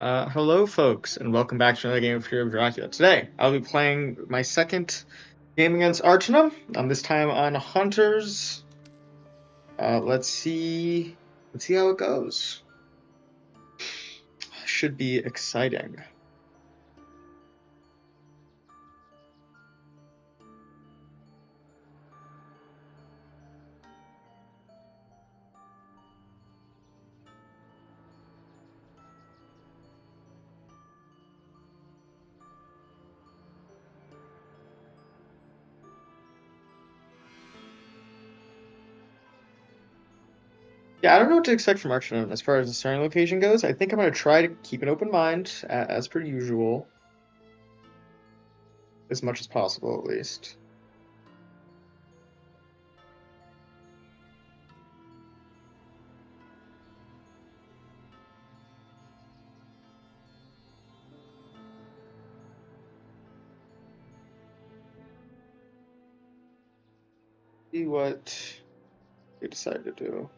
Hello, folks, and welcome back to another game of Fear of Dracula. Today, I'll be playing my second game against Arternum. This time on Hunters. Let's see how it goes. Should be exciting. Yeah, I don't know what to expect from Arternum as far as the starting location goes. I think I'm going to try to keep an open mind, as per usual, as much as possible, at least. See what they decide to do.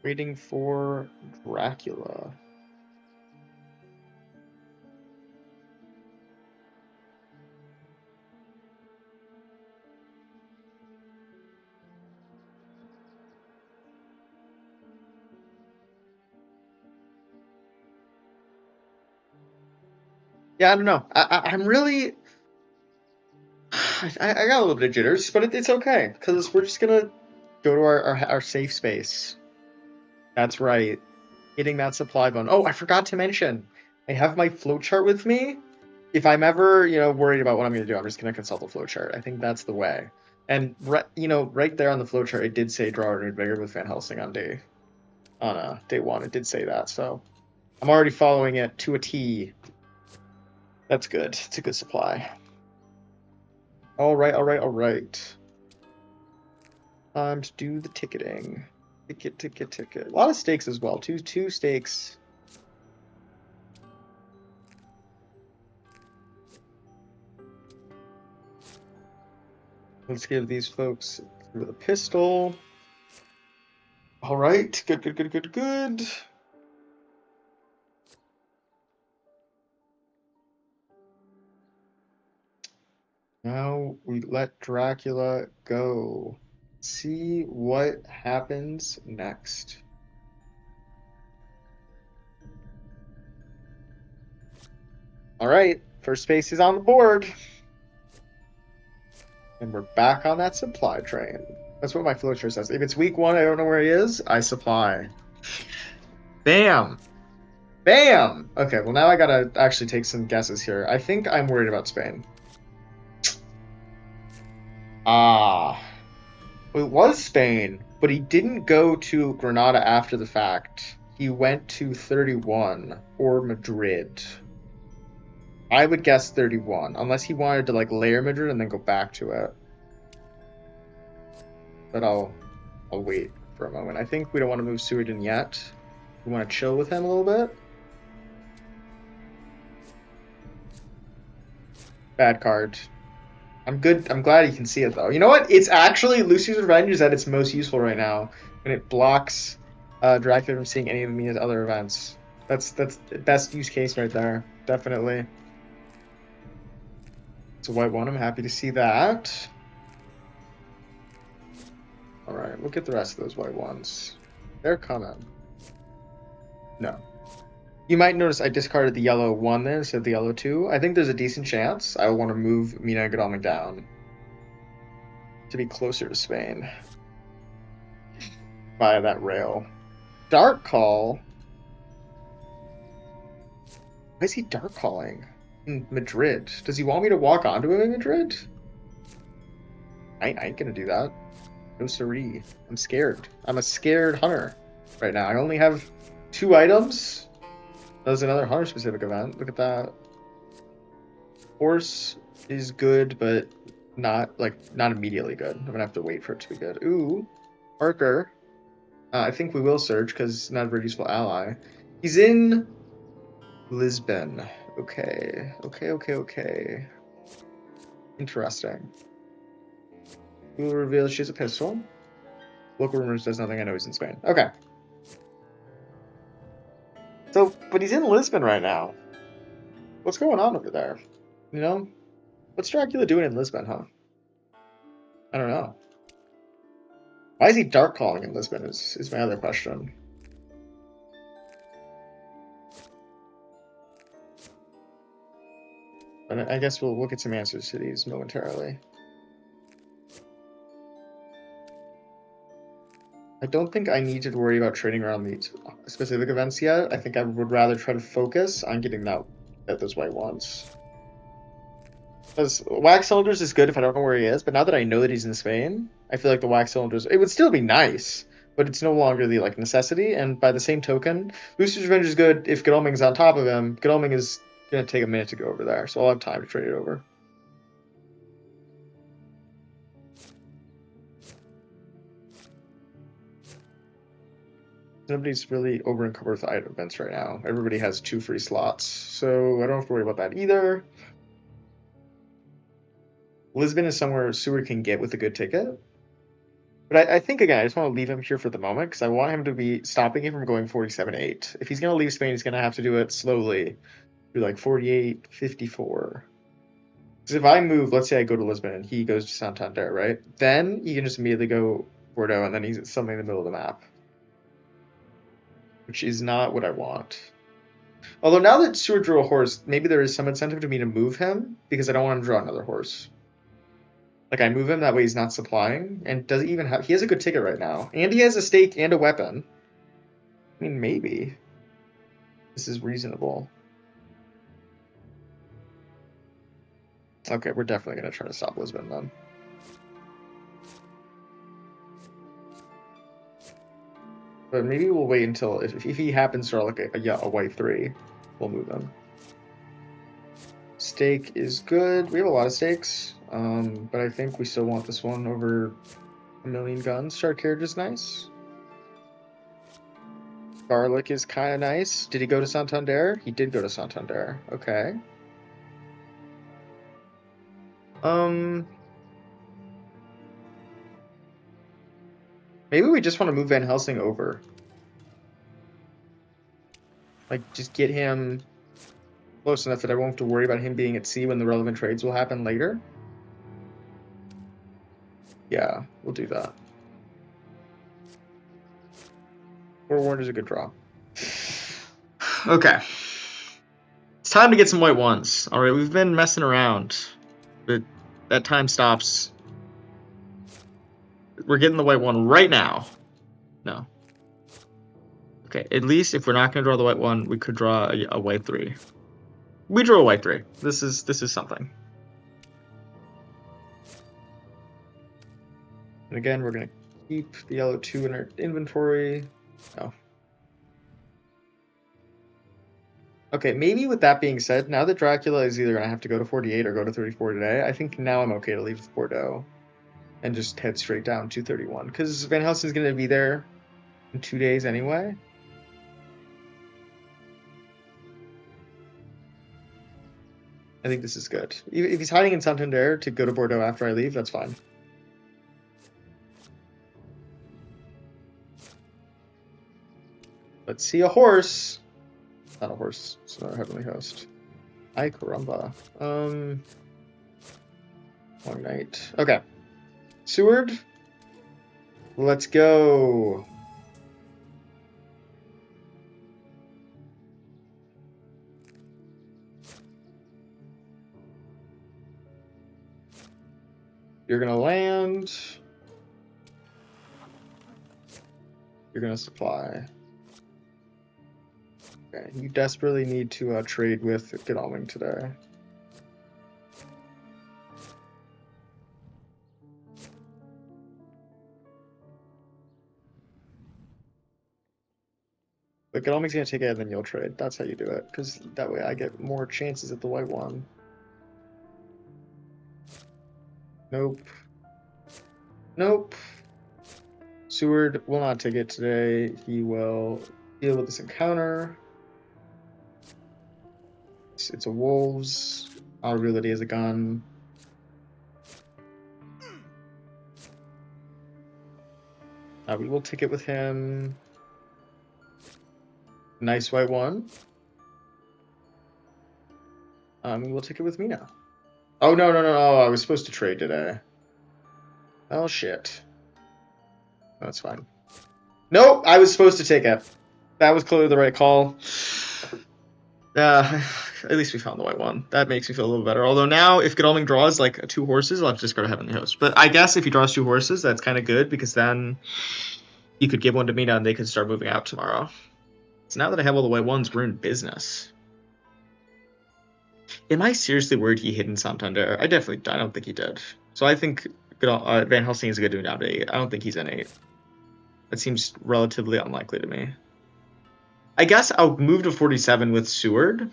Waiting for Dracula. Yeah, I don't know. I'm really. I got a little bit of jitters, but it's okay because we're just gonna go to our safe space. That's right, hitting that supply bone. Oh, I forgot to mention, I have my flowchart with me. If I'm ever worried about what I'm gonna do, I'm just gonna consult the flowchart. I think that's the way. And right there on the flowchart, it did say draw a renewed vigor with Van Helsing on day one. It did say that, so I'm already following it to a T. That's good. It's a good supply. All right. Time to do the ticketing. Ticket. A lot of stakes as well. Two stakes. Let's give these folks the pistol. All right. Good. Now we let Dracula go. See what happens next. All right, first space is on the board. And we're back on that supply train. That's what my flowchart says. If it's week one, I don't know where he is, I supply. Bam! Okay, well now I gotta actually take some guesses here. I think I'm worried about Spain. It was Spain, but he didn't go to Granada after the fact. He went to 31 or Madrid. I would guess 31, unless he wanted to layer Madrid and then go back to it. But I'll wait for a moment. I think we don't want to move Suidin yet. We want to chill with him a little bit. Bad card. I'm good. I'm glad you can see it though. You know what? It's actually Lucy's Revenge is at its most useful right now, and it blocks Dracula from seeing any of Mina's other events. That's the best use case right there. Definitely. It's a white one. I'm happy to see that. All right, look at the rest of those white ones. They're coming. No. You might notice I discarded the yellow 1 then instead of the yellow 2. I think there's a decent chance I will want to move Mina and Godalming down to be closer to Spain via that rail. Dark Call? Why is he dark calling in Madrid? Does he want me to walk onto him in Madrid? I ain't gonna do that. No siree. I'm scared. I'm a scared hunter right now. I only have 2 items. That was another hunter-specific event. Look at that. Horse is good, but not immediately good. I'm gonna have to wait for it to be good. Ooh, Parker. I think we will search because not a very useful ally. He's in Lisbon. Okay. Okay. Interesting. We will reveal she has a pistol. Local rumors does nothing. I know he's in Spain. Okay. So, but he's in Lisbon right now. What's going on over there? You know? What's Dracula doing in Lisbon, huh? I don't know. Why is he dark calling in Lisbon is my other question. But I guess we'll get some answers to these momentarily. I don't think I need to worry about trading around these specific events yet. I think I would rather try to focus on getting those white ones. Because wax cylinders is good if I don't know where he is, but now that I know that he's in Spain, I feel like the wax cylinders, it would still be nice, but it's no longer the necessity. And by the same token, Booster's Revenge is good if Godalming's on top of him. Godalming is gonna take a minute to go over there, so I'll have time to trade it over. Nobody's really over encumbered with item events right now. Everybody has 2 free slots, so I don't have to worry about that either. Lisbon is somewhere Seward can get with a good ticket. But I think, again, I just want to leave him here for the moment because I want him to be stopping him from going 47-8. If he's going to leave Spain, he's going to have to do it slowly through 48, 54. Because if I move, let's say I go to Lisbon and he goes to Santander, right? Then he can just immediately go Bordeaux and then he's suddenly in the middle of the map. Which is not what I want. Although now that Seward drew a horse, maybe there is some incentive to me to move him because I don't want him to draw another horse. I move him, that way he's not supplying, and doesn't even have... He has a good ticket right now. And he has a stake and a weapon. I mean, maybe. This is reasonable. Okay, we're definitely going to try to stop Lisbon, then. But maybe we'll wait until... If he happens to draw, a white 3, we'll move him. Stake is good. We have a lot of stakes. But I think we still want this one over a million guns. Shark Carriage is nice. Garlic is kind of nice. Did he go to Santander? He did go to Santander. Okay. Maybe we just want to move Van Helsing over. Just get him close enough that I won't have to worry about him being at sea when the relevant trades will happen later. Yeah, we'll do that. Forewarned is a good draw. Okay. It's time to get some white ones. Alright, we've been messing around. But that time stops. We're getting the white one right now. No. Okay, at least if we're not going to draw the white one, we could draw a white 3. We drew a white 3. This is something. And again, we're going to keep the yellow 2 in our inventory. Oh. Okay, maybe with that being said, now that Dracula is either going to have to go to 48 or go to 34 today, I think now I'm okay to leave Bordeaux and just head straight down to 31. Because Van Helsing's going to be there in 2 days anyway. I think this is good. If he's hiding in Santander to go to Bordeaux after I leave, that's fine. Let's see a horse. Not a horse, it's another heavenly host. Ay caramba. Long night. Okay. Seward. Let's go. You're gonna land. You're gonna supply. Okay, you desperately need to trade with Godalming today. But Godalming's gonna take it and then you'll trade. That's how you do it, because that way I get more chances at the white one. Nope. Nope. Seward will not take it today. He will deal with this encounter. It's a wolves. I'll reveal that he has a gun. We will take it with him. Nice white one. We will take it with me now. Oh, no, no, no, no. I was supposed to trade today. Oh, shit. That's fine. Nope, I was supposed to take it. That was clearly the right call. At least we found the white one. That makes me feel a little better. Although now, if Godalming draws like 2 horses, I'll have to discard a Heavenly Host. But I guess if he draws 2 horses, that's kind of good, because then you could give one to Mina and they could start moving out tomorrow. So now that I have all the white ones, we're in business. Am I seriously worried he hid in Santander? I don't think he did. So I think Van Helsing is good to down to 8. I don't think he's in 8. That seems relatively unlikely to me. I guess I'll move to 47 with Seward.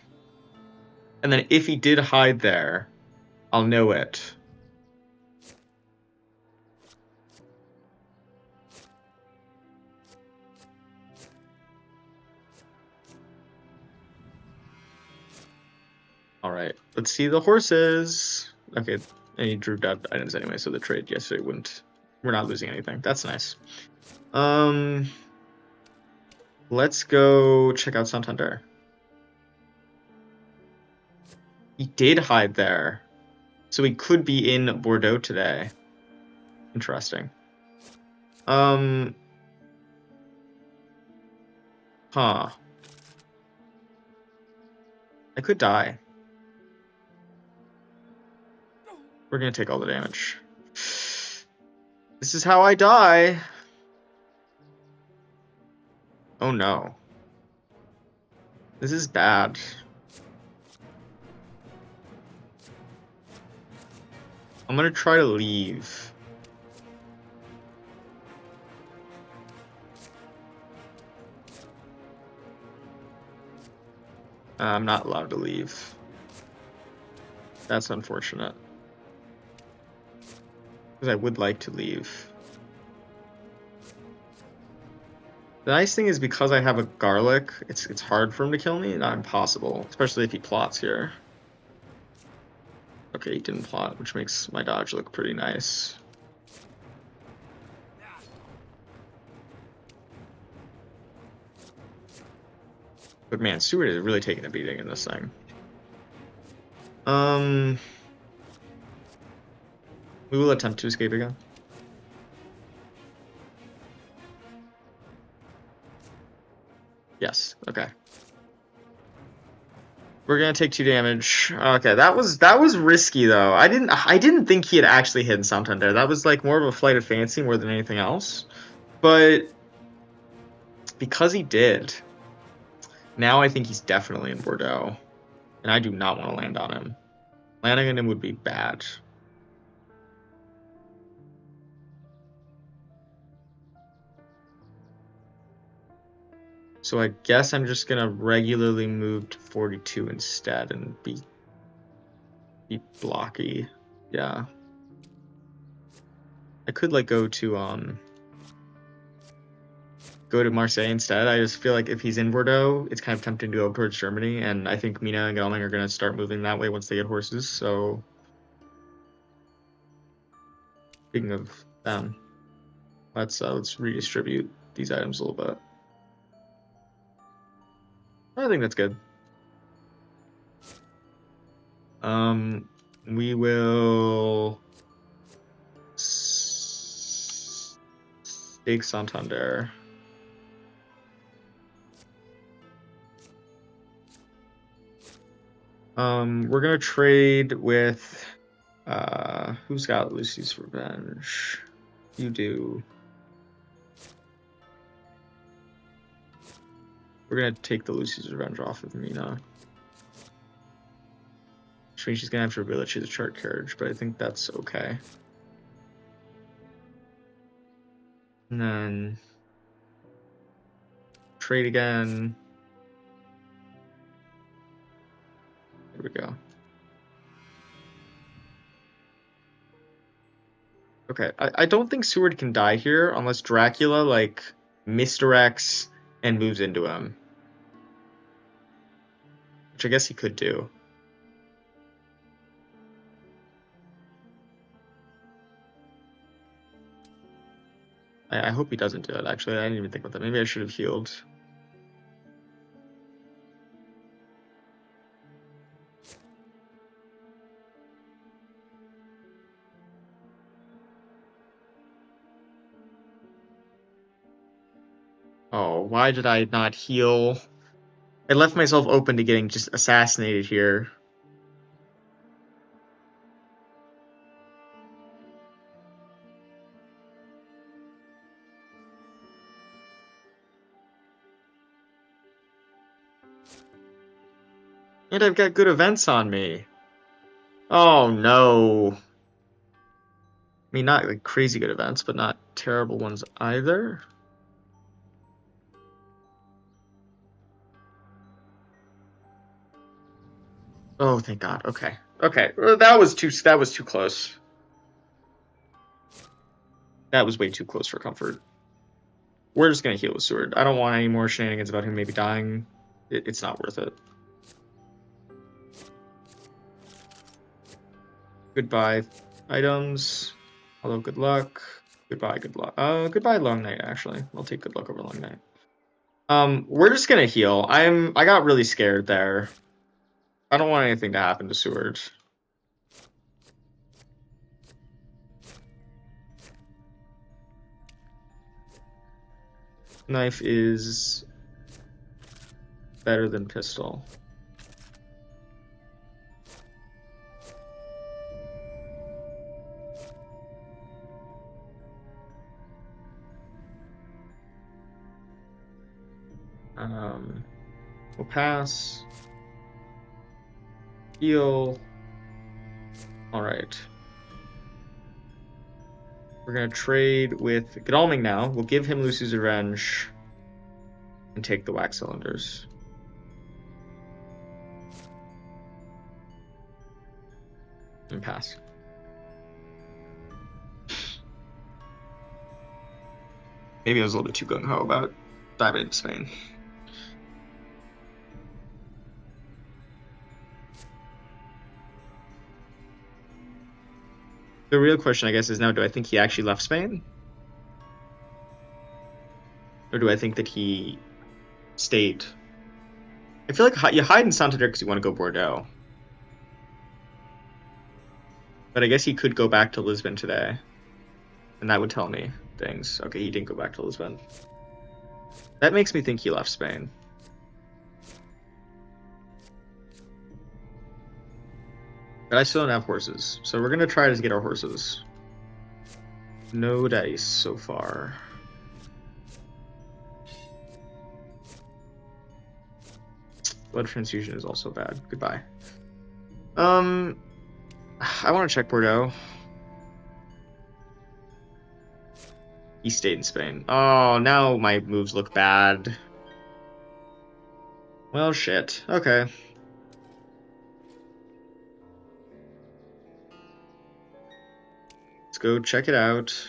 And then if he did hide there, I'll know it. Alright, let's see the horses. Okay, and he drew dead items anyway, so the trade yesterday wouldn't... We're not losing anything. That's nice. Let's go check out Santander. He did hide there. So he could be in Bordeaux today. Interesting. Huh. I could die. We're gonna take all the damage. This is how I die. Oh no. This is bad. I'm gonna try to leave. I'm not allowed to leave. That's unfortunate. Because I would like to leave. The nice thing is because I have a garlic, it's hard for him to kill me, not impossible. Especially if he plots here. Okay, he didn't plot, which makes my dodge look pretty nice. But man, Seward is really taking a beating in this thing. We will attempt to escape again. Yes, okay. We're gonna take 2 damage. Okay, that was risky though. I didn't think he had actually hidden Santander. That was like more of a flight of fancy more than anything else. But because he did, now I think he's definitely in Bordeaux. And I do not want to land on him. Landing on him would be bad. So I guess I'm just gonna regularly move to 42 instead and be blocky. Yeah. I could like go to Marseille instead. I just feel like if he's in Bordeaux, it's kind of tempting to go towards Germany, and I think Mina and Godalming are gonna start moving that way once they get horses, so speaking of them, let's redistribute these items a little bit. I think that's good. We will stake Santander. We're gonna trade with who's got Lucy's Revenge? You do. We're gonna take the Lucy's Revenge off of Mina. Which means she's gonna have to reveal that she's a chart carriage, but I think that's okay. And then trade again. Here we go. Okay, I don't think Seward can die here unless Dracula, like, misdirects and moves into him. Which I guess he could do. I hope he doesn't do it, actually. I didn't even think about that. Maybe I should have healed. Oh, why did I not heal? I left myself open to getting just assassinated here. And I've got good events on me. Oh no. I mean, not like crazy good events, but not terrible ones either. Oh, thank God. Okay. Okay. That was too close. That was way too close for comfort. We're just gonna heal with Sword. I don't want any more shenanigans about him maybe dying. It's not worth it. Goodbye, items. Hello, good luck. Goodbye, good luck. Goodbye, long night. Actually, I'll take good luck over long night. We're just gonna heal. I got really scared there. I don't want anything to happen to Seward. Knife is better than pistol. We'll pass. Heal. Alright. We're gonna trade with Godalming now. We'll give him Lucy's Revenge and take the wax cylinders. And pass. Maybe I was a little bit too gung-ho about diving into Spain. The real question, I guess, is now, do I think he actually left Spain? Or do I think that he stayed? I feel like you hide in Santander because you want to go Bordeaux. But I guess he could go back to Lisbon today. And that would tell me things. Okay, he didn't go back to Lisbon. That makes me think he left Spain. But I still don't have horses, so we're gonna try to get our horses. No dice so far. Blood transfusion is also bad. Goodbye. I want to check Bordeaux. He stayed in Spain. Oh, now my moves look bad. Well, shit. Okay. Let's go check it out.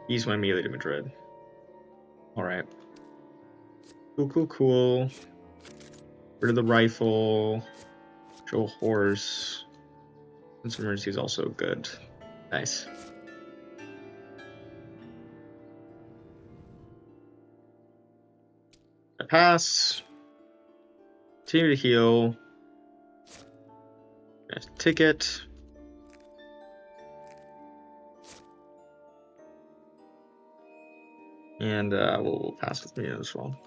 He's went immediately to Madrid. Alright. Cool, cool, cool. Rid of the rifle. Show horse. Sense of emergency is also good. Nice. I pass. Continue to heal. Ticket. And we'll pass with me as well.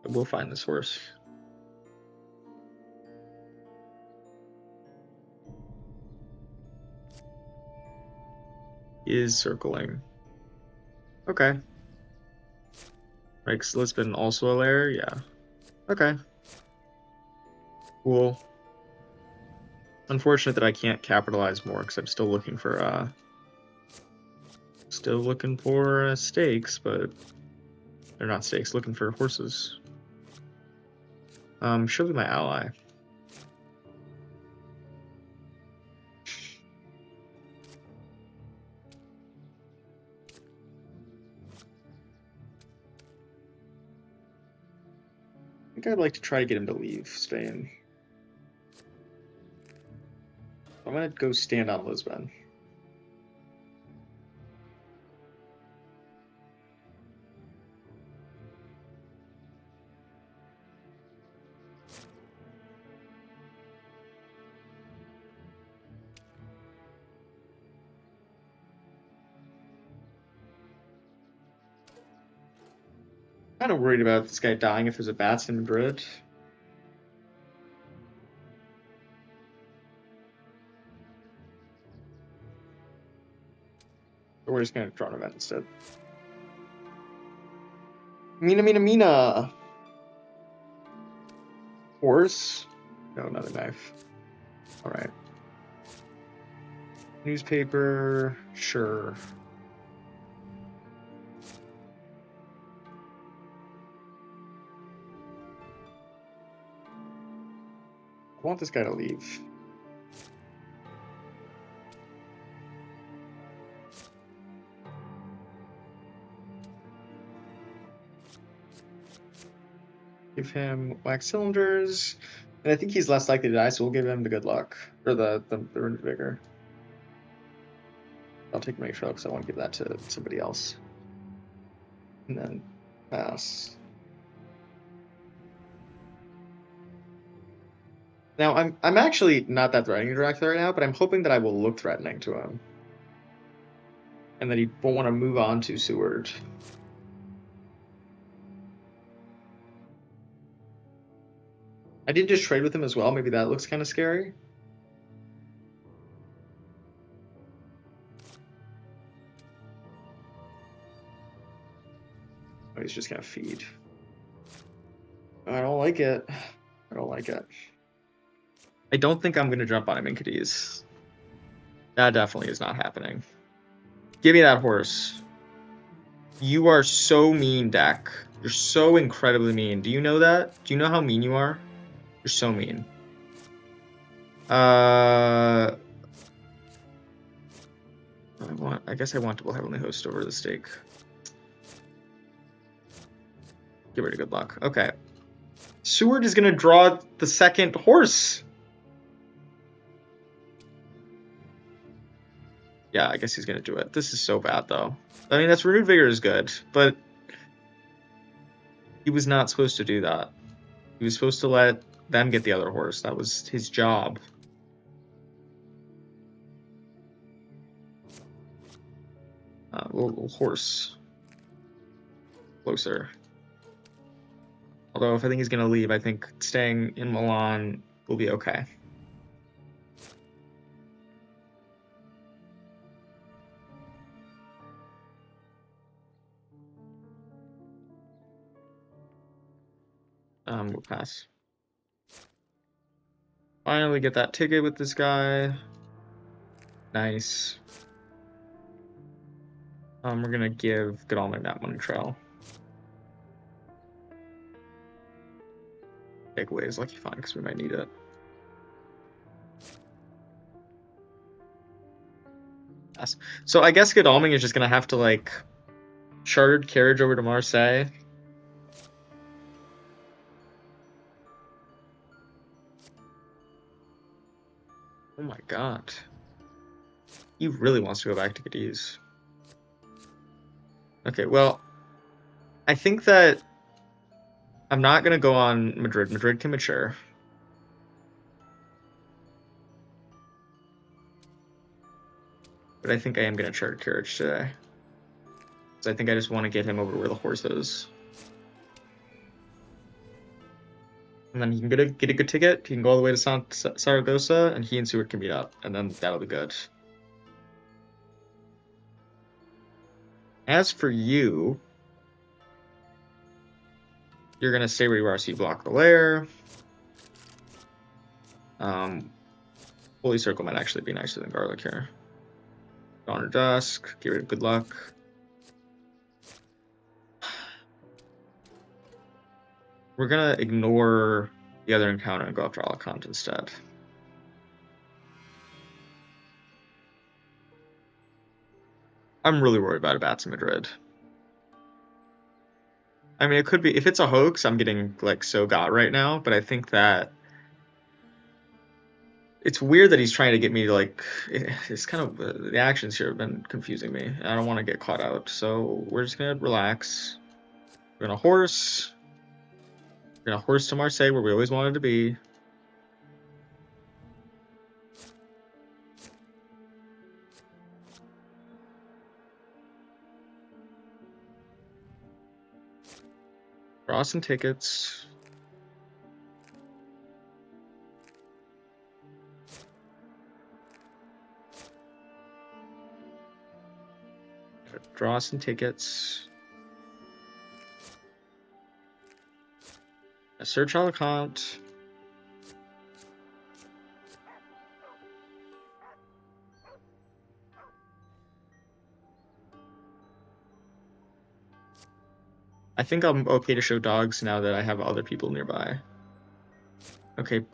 But we'll find this horse. Is circling. Okay. Right, 'cause Lisbon also a lair? Yeah. Okay. Cool. Unfortunate that I can't capitalize more because I'm still looking for stakes, but they're not stakes, looking for horses. She'll be my ally. I think I'd like to try to get him to leave Spain. I'm gonna go stand on Lisbon. Kind of worried about this guy dying if there's a bats in Madrid. Or we're just gonna draw an event instead. Mina! Horse? No, not a knife. Alright. Newspaper, sure. I want this guy to leave. Give him wax cylinders. And I think he's less likely to die, so we'll give him the good luck. Or the rune vigor. I'll take my trail because I want to give that to somebody else. And then pass. Now I'm actually not that threatening to Dracula right now, but I'm hoping that I will look threatening to him. And that he won't want to move on to Seward. I did just trade with him as well. Maybe that looks kind of scary. Oh, he's just gonna feed. I don't like it. I don't like it. I don't think I'm gonna jump on him in Cadiz. That definitely is not happening. Give me that horse. You are so mean, deck. You're so incredibly mean. Do you know that? Do you know how mean you are? You're so mean. I guess I want Double Heavenly Host over the stake. Give rid of good luck. Okay. Seward is gonna draw the second horse. Yeah, I guess he's gonna do it. This is so bad though. I mean, that's Renewed Vigor is good, but he was not supposed to do that. He was supposed to let them get the other horse. That was his job. Little horse. Closer. Although if I think he's going to leave, I think staying in Milan will be okay. We'll pass. Finally get that ticket with this guy. Nice. We're gonna give Godalming that money trail. Takeaway is lucky fine because we might need it. Yes. So I guess Godalming is just gonna have to like chartered carriage over to Marseille. Oh my god. He really wants to go back to Cadiz. Okay, well, I think that I'm not going to go on Madrid. Madrid can mature. But I think I am going to charter carriage today. Because I think I just want to get him over where the horse is. And then he can get a good ticket. He can go all the way to Saragossa, and he and Seward can meet up. And then that'll be good. As for you, you're going to stay where you are so you block the lair. Holy Circle might actually be nicer than Garlic here. Dawn or Dusk, get rid of Good Luck. We're going to ignore the other encounter and go after Alicante instead. I'm really worried about a Bats in Madrid. I mean, it could be, if it's a hoax, I'm getting like so got right now, but I think that it's weird that he's trying to get me to like, it's kind of, the actions here have been confusing me. I don't want to get caught out, so we're just gonna relax. We're gonna horse. We're gonna horse to Marseille where we always wanted to be. Draw some tickets. Draw some tickets. Search Alicante. I think I'm okay to show dogs now that I have other people nearby. Okay,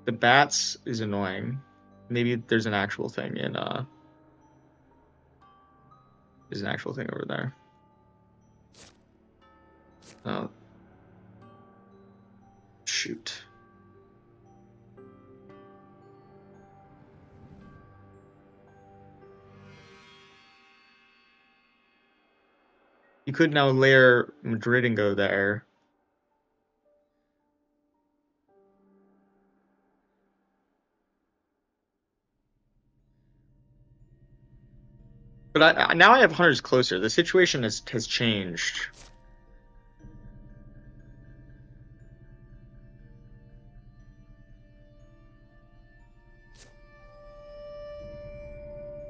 the bats is annoying. Maybe there's an actual thing in there's an actual thing over there. Oh. Shoot. You could now layer Madrid and go there. But now I have hunters closer. The situation has changed.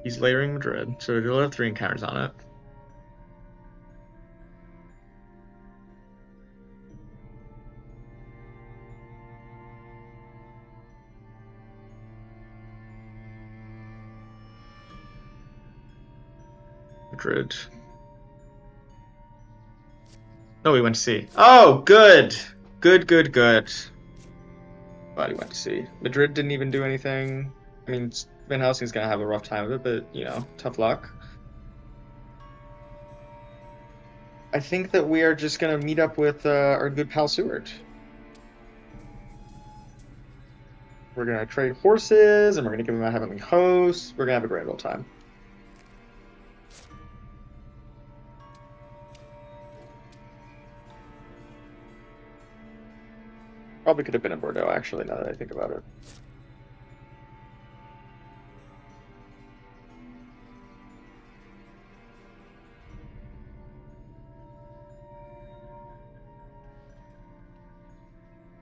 He's layering Madrid, so he'll have 3 encounters on it. Madrid. No, he went to C. Oh, good! Good. Glad he went to C. Madrid didn't even do anything. I mean, Van Helsing's gonna have a rough time of it, but, you know, tough luck. I think that we are just gonna meet up with our good pal Seward. We're gonna trade horses, and we're gonna give him a heavenly host. We're gonna have a grand old time. Probably could have been in Bordeaux, actually, now that I think about it.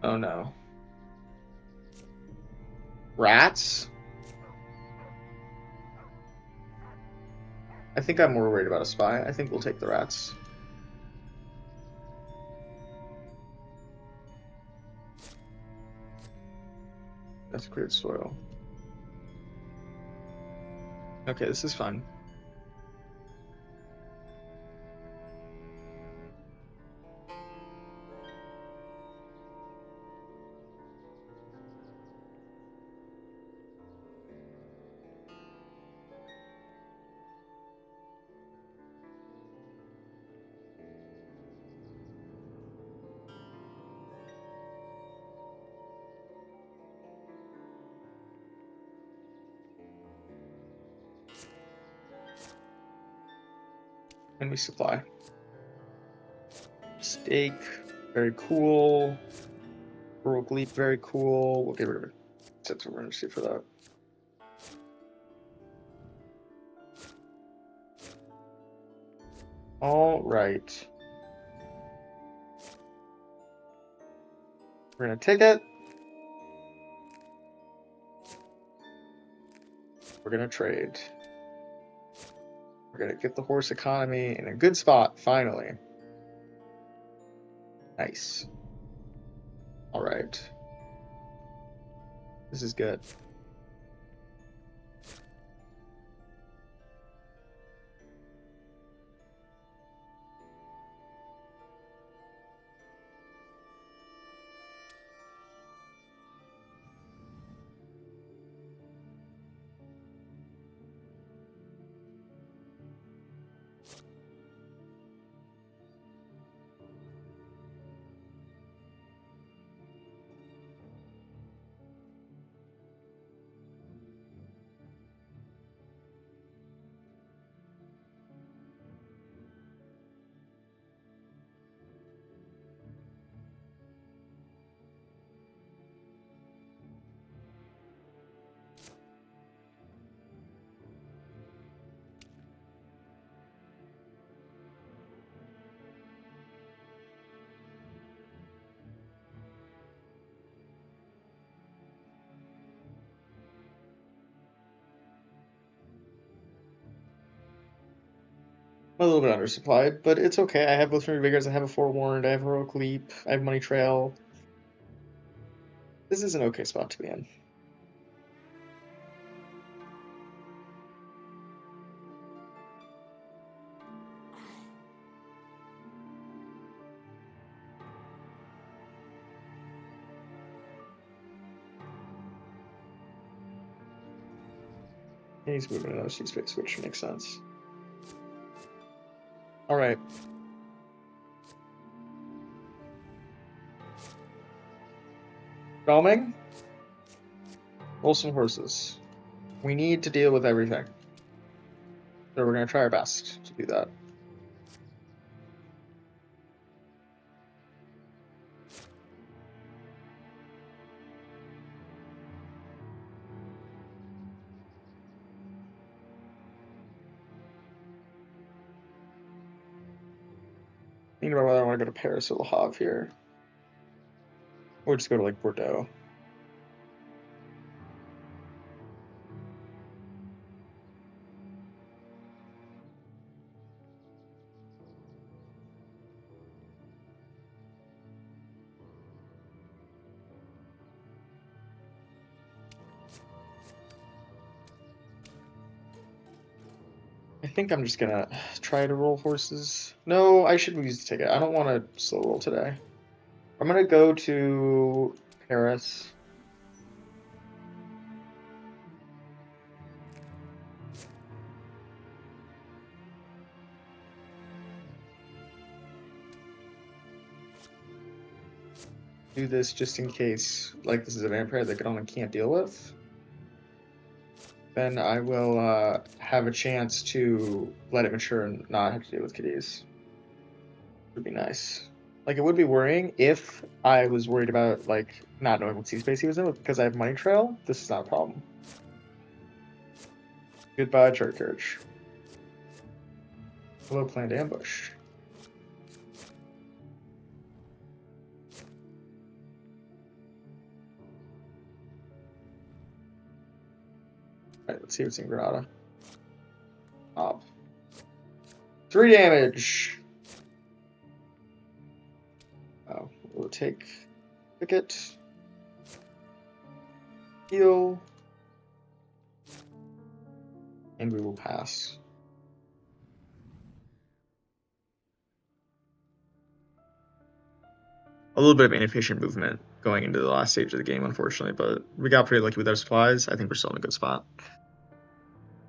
Oh no. Rats? I think I'm more worried about a spy. I think we'll take the rats. That's cleared soil. Okay, this is fun. And we supply. Steak, very cool. Baroque leap, very cool. We'll get rid of it. That's what we're gonna see for that. All right. We're gonna take it. We're gonna trade. We're gonna get the horse economy in a good spot, finally. Nice. All right. This is good. a little bit undersupplied, but it's okay. I have Listener Vigors, I have a Forewarned, I have Heroic Leap, I have Money Trail. This is an okay spot to be in. And he's moving another sea space, which makes sense. Alright. Calming. Roll some horses. We need to deal with everything. So we're going to try our best to do that. Thinking about whether I want to go to Paris or Le Havre here. Or just go to, like, Bordeaux. I think I'm just gonna try to roll horses. No, I should use the ticket. I don't want to slow roll today. I'm gonna go to Paris. Do this just in case, like, this is a vampire that Godalming can't deal with. Then I will have a chance to let it mature and not have to deal with Cadiz. Would be nice. Like, it would be worrying if I was worried about, like, not knowing what sea space he was in, but because I have Money Trail, this is not a problem. Goodbye, Chart Courage. Hello, Planned Ambush. Alright, let's see what's in Granada. 3 damage! Oh, we'll take ticket. Heal. And we will pass. A little bit of inefficient movement going into the last stage of the game, unfortunately, but we got pretty lucky with our supplies. I think we're still in a good spot.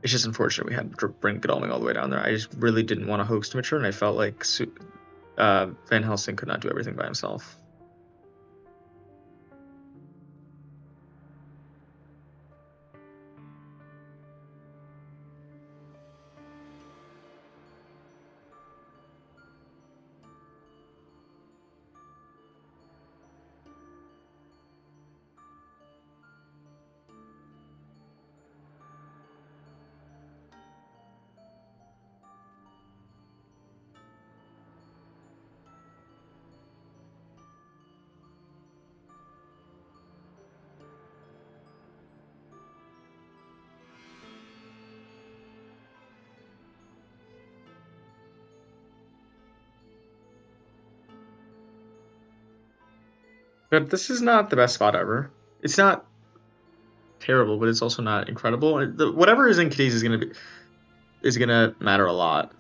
It's just unfortunate we had to bring Godalming all the way down there. I just really didn't want to host mature, and I felt like Van Helsing could not do everything by himself. But this is not the best spot ever. It's not terrible, but it's also not incredible. Whatever is in Cadiz is gonna matter a lot.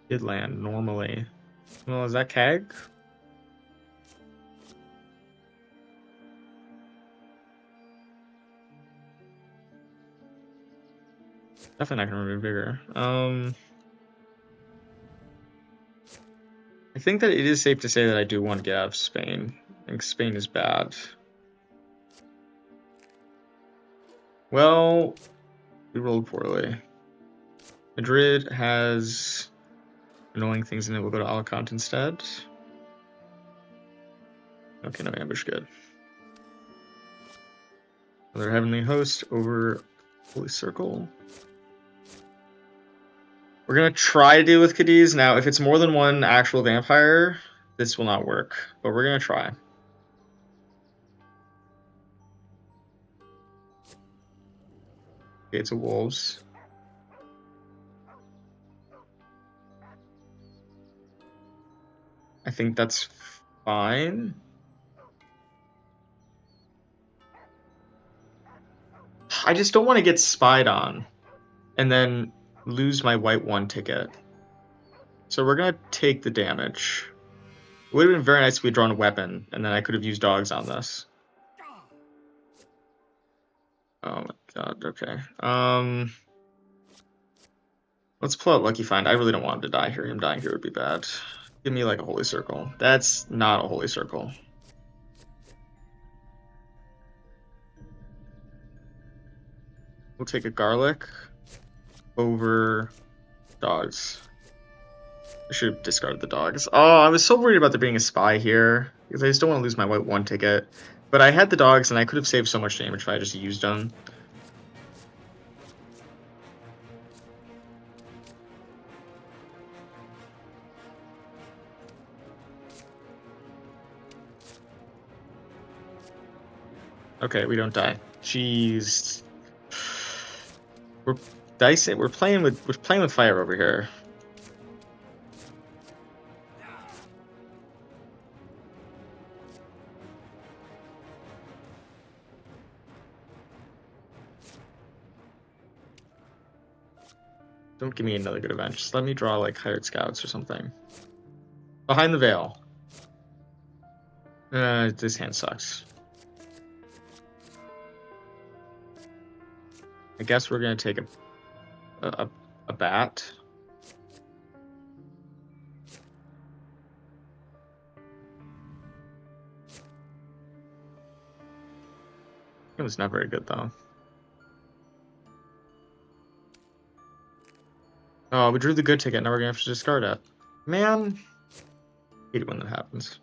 Did land normally. Well, is that Keg? Definitely not gonna remove bigger. I think that it is safe to say that I do want to get out of Spain. I think Spain is bad. Well, We rolled poorly. Madrid has annoying things in it. We'll go to Alicante instead. Okay, no ambush, good. Another heavenly host over Holy Circle. We're gonna try to deal with Cadiz. Now, if it's more than one actual vampire, this will not work. But we're gonna try. Gates of Wolves. I think that's fine. I just don't want to get spied on and then lose my white 1 ticket. So we're going to take the damage. It would have been very nice if we'd drawn a weapon, and then I could have used dogs on this. Oh my god, okay. Let's pull out Lucky Find. I really don't want him to die here. Him dying here would be bad. Give me like a Holy Circle. That's not a Holy Circle. We'll take a Garlic over dogs. I should have discarded the dogs. Oh, I was so worried about there being a spy here, because I just don't want to lose my white 1 ticket. But I had the dogs, and I could have saved so much damage if I just used them. Okay, we don't die. Jeez. We're dicing. We're playing with fire over here. Don't give me another good event. Just let me draw like hired scouts or something. Behind the Veil. This hand sucks. I guess we're gonna take a bat. It was not very good though. Oh, we drew the good ticket. Now we're gonna have to discard it. Man, I hate it when that happens.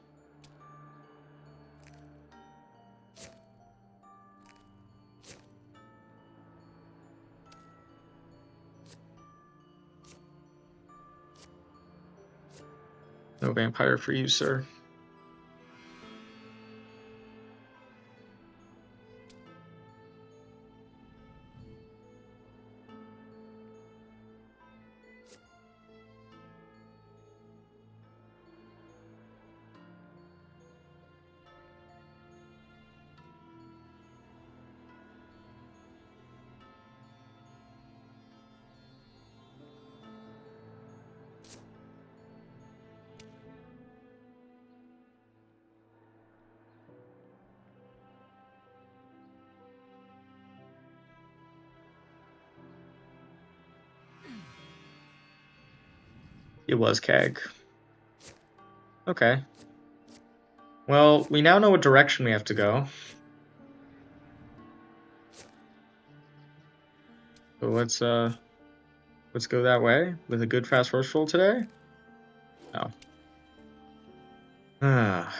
No vampire for you, sir. It was Keg. Okay. Well, we now know what direction we have to go. So let's go that way with a good fast first roll today. No. Ah.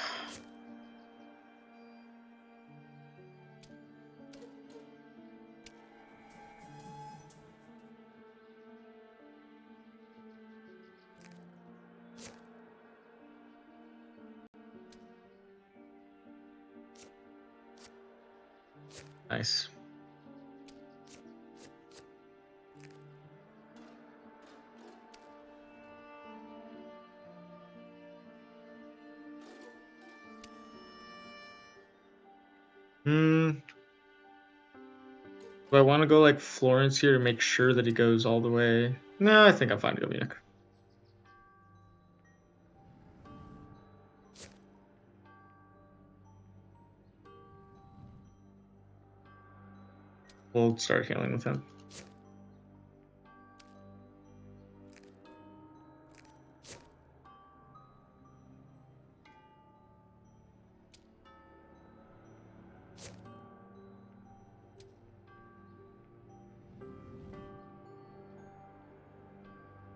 Nice. Do I want to go like Florence here to make sure that he goes all the way? No, I think I'm fine to go Munich. We'll start healing with him.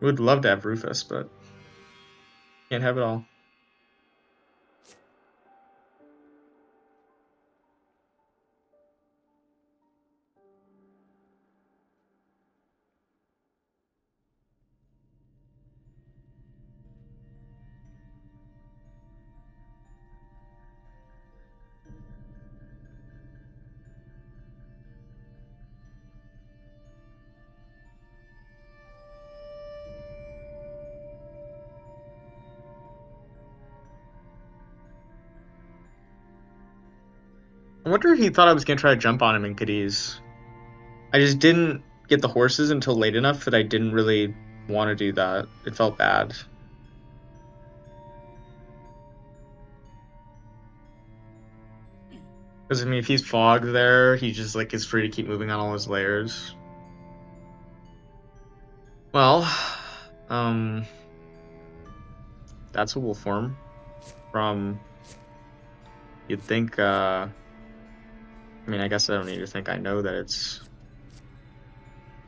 Would love to have Rufus, but can't have it all. I wonder if he thought I was gonna try to jump on him in Cadiz. I just didn't get the horses until late enough that I didn't really want to do that. It felt bad. Because I mean, if he's fogged there, he just like is free to keep moving on all his layers. Well, that's a wolf form from. You'd think. I mean, I guess I don't need to think. I know that it's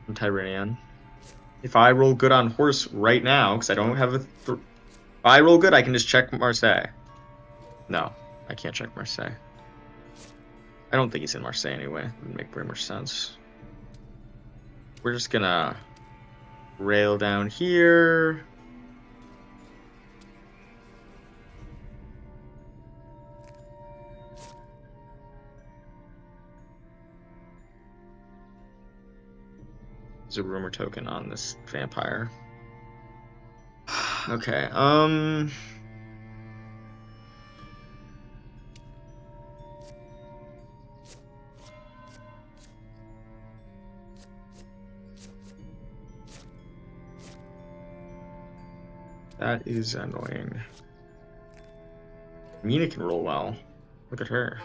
from Tyranian. If I roll good on horse right now, because I don't have a. If I roll good, I can just check Marseille. No, I can't check Marseille. I don't think he's in Marseille anyway. It would make very much sense. We're just gonna rail down here. There's a rumor token on this vampire. Okay, that is annoying. Mina can roll well. Look at her.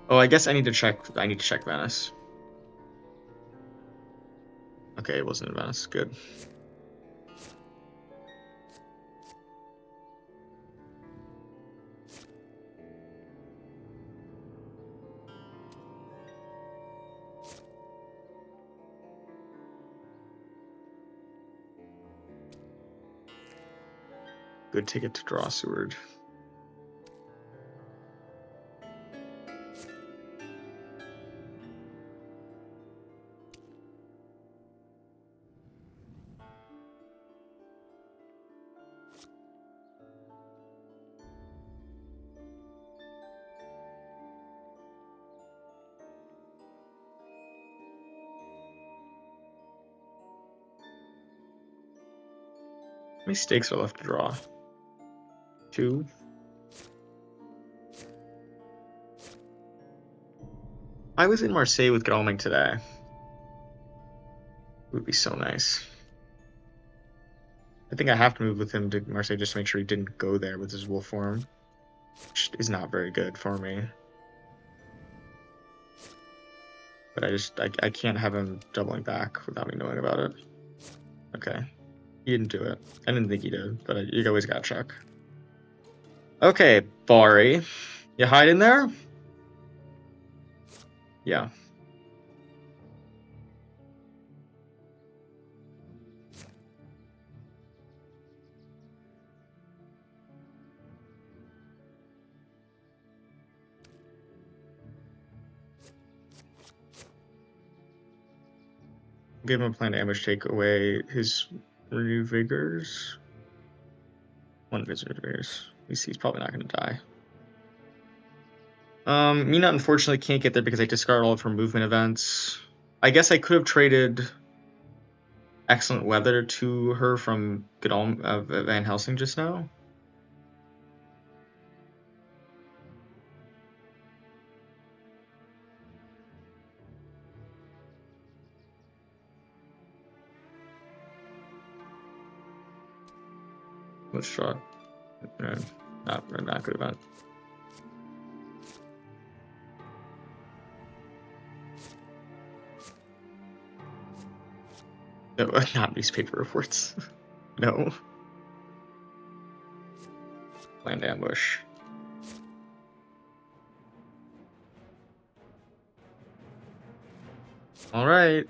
Oh, I guess I need to check Venice. Okay, it wasn't in Venice. Good. Good ticket to draw Seward. How many stakes are left to draw? 2. I was in Marseille with Godalming today. It would be so nice. I think I have to move with him to Marseille just to make sure he didn't go there with his wolf form, which is not very good for me. But I can't have him doubling back without me knowing about it. Okay. He didn't do it. I didn't think he did, but you always gotta check. Okay, Bari. You hide in there? Yeah. Give him a plan to ambush, take away his renewed vigors. One of his renewed vigors. He's probably not gonna die. Mina unfortunately can't get there because I discard all of her movement events. I guess I could have traded excellent weather to her from Van Helsing just now. Let's try. No, not good event. No, not newspaper reports. No. Planned ambush. All right.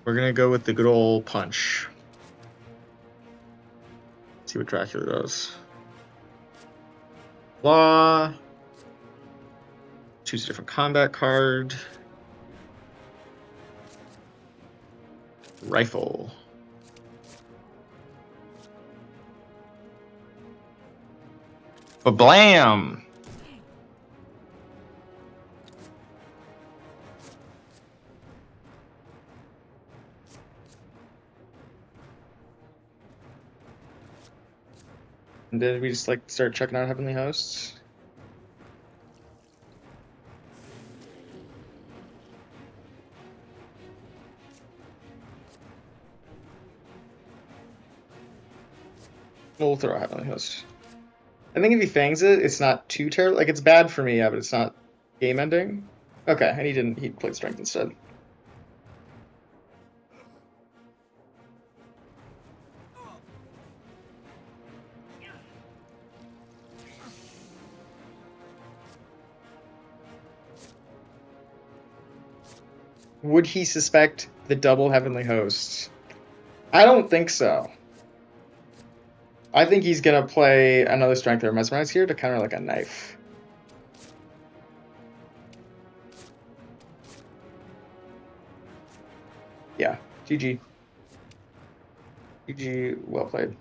We're gonna go with the good old punch. See what Dracula does. Law. Choose a different combat card. Rifle. Ba-blam! And then we just like start checking out Heavenly Hosts. We'll throw out Heavenly Hosts. I think if he fangs it, it's not too terrible. Like, it's bad for me, yeah, but it's not game ending. Okay, and he didn't. He played Strength instead. Would he suspect the double Heavenly Hosts? I don't think so. I think he's gonna play another Strength or Mesmerize here to counter like a knife. Yeah, GG. GG, well played.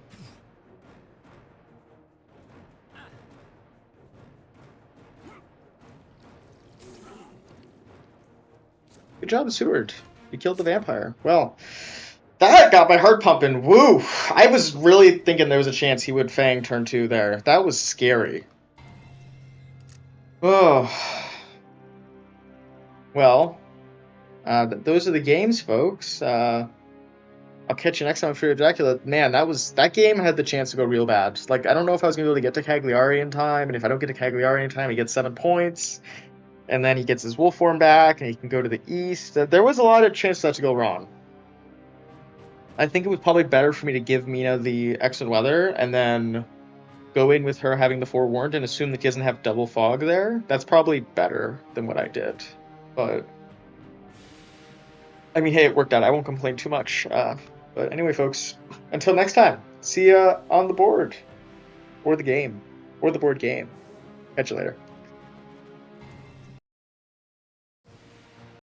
Good job, Seward. You killed the vampire. Well, that got my heart pumping. Woo! I was really thinking there was a chance he would Fang turn 2 there. That was scary. Oh. Well, those are the games, folks. I'll catch you next time for Dracula. Man, that game had the chance to go real bad. Like, I don't know if I was gonna be able to get to Cagliari in time, and if I don't get to Cagliari in time, he gets 7 points, and then he gets his wolf form back, and he can go to the east. There was a lot of chance for that to go wrong. I think it was probably better for me to give Mina the excellent weather, and then go in with her having the forewarned and assume that he doesn't have double fog there. That's probably better than what I did. But I mean, hey, it worked out. I won't complain too much. But anyway, folks, until next time, see ya on the board, or the game, or the board game. Catch you later.